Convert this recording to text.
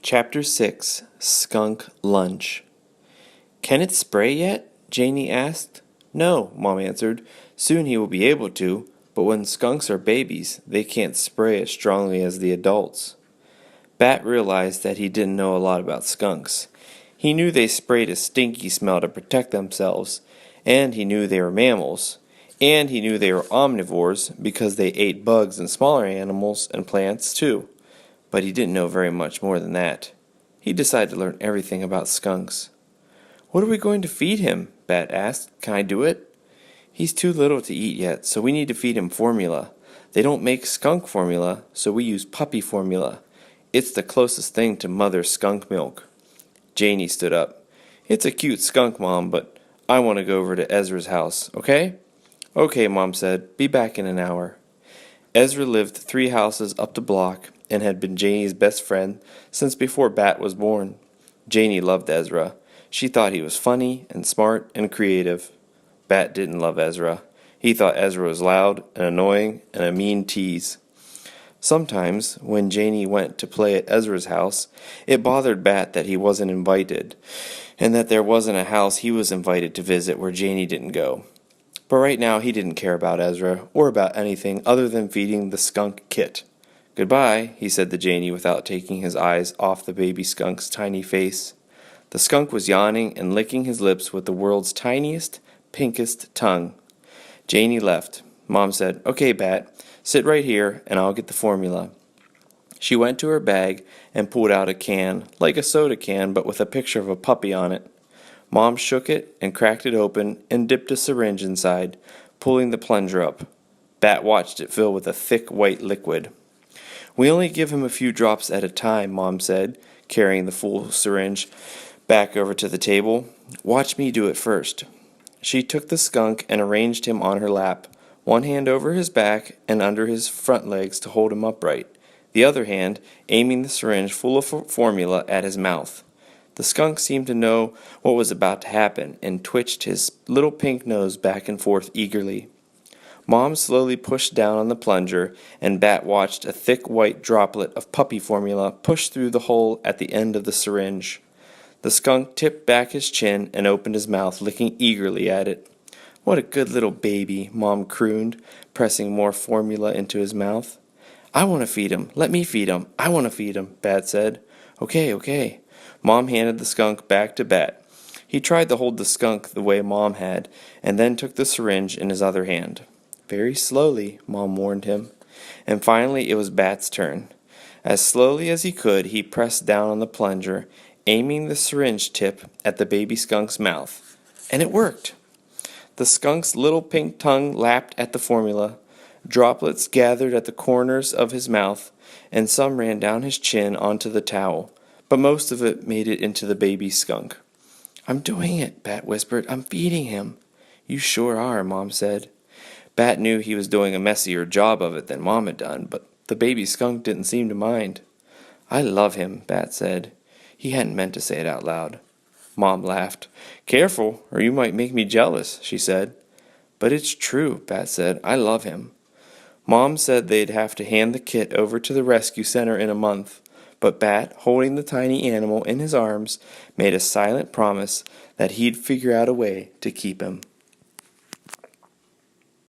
Chapter 6 Skunk Lunch. "Can it spray yet?" Janey asked. "No," Mom answered. "Soon he will be able to, but when skunks are babies, they can't spray as strongly as the adults." Bat realized that he didn't know a lot about skunks. He knew they sprayed a stinky smell to protect themselves, and he knew they were mammals, and he knew they were omnivores because they ate bugs and smaller animals and plants too. But he didn't know very much more than that. He decided to learn everything about skunks. "What are we going to feed him?" Bat asked. "Can I do it?" "He's too little to eat yet, so we need to feed him formula. They don't make skunk formula, so we use puppy formula. It's the closest thing to mother's skunk milk." Janey stood up. "It's a cute skunk, Mom, but I want to go over to Ezra's house, okay?" "Okay," Mom said. "Be back in an hour." Ezra lived 3 houses up the block and had been Janey's best friend since before Bat was born. Janey loved Ezra. She thought he was funny and smart and creative. Bat didn't love Ezra. He thought Ezra was loud and annoying and a mean tease. Sometimes, when Janey went to play at Ezra's house, it bothered Bat that he wasn't invited, and that there wasn't a house he was invited to visit where Janey didn't go. But right now he didn't care about Ezra, or about anything other than feeding the skunk Kit. "Goodbye," he said to Janey without taking his eyes off the baby skunk's tiny face. The skunk was yawning and licking his lips with the world's tiniest, pinkest tongue. Janey left. Mom said, "Okay, Bat, sit right here and I'll get the formula." She went to her bag and pulled out a can, like a soda can but with a picture of a puppy on it. Mom shook it and cracked it open and dipped a syringe inside, pulling the plunger up. Bat watched it fill with a thick white liquid. "We only give him a few drops at a time," Mom said, carrying the full syringe back over to the table. "Watch me do it first." She took the skunk and arranged him on her lap, one hand over his back and under his front legs to hold him upright, the other hand aiming the syringe full of formula at his mouth. The skunk seemed to know what was about to happen and twitched his little pink nose back and forth eagerly. Mom slowly pushed down on the plunger, and Bat watched a thick white droplet of puppy formula push through the hole at the end of the syringe. The skunk tipped back his chin and opened his mouth, licking eagerly at it. "What a good little baby," Mom crooned, pressing more formula into his mouth. "I want to feed him. Let me feed him. I want to feed him," Bat said. Okay. Mom handed the skunk back to Bat. He tried to hold the skunk the way Mom had, and then took the syringe in his other hand. "Very slowly," Mom warned him. And finally it was Bat's turn. As slowly as he could, he pressed down on the plunger, aiming the syringe tip at the baby skunk's mouth. And it worked! The skunk's little pink tongue lapped at the formula. Droplets gathered at the corners of his mouth, and some ran down his chin onto the towel, but most of it made it into the baby skunk. "I'm doing it," Bat whispered. "I'm feeding him." "You sure are," Mom said. Bat knew he was doing a messier job of it than Mom had done, but the baby skunk didn't seem to mind. "I love him," Bat said. He hadn't meant to say it out loud. Mom laughed. "Careful, or you might make me jealous," she said. "But it's true," Bat said. "I love him." Mom said they'd have to hand the Kit over to the rescue center in a month, but Bat, holding the tiny animal in his arms, made a silent promise that he'd figure out a way to keep him.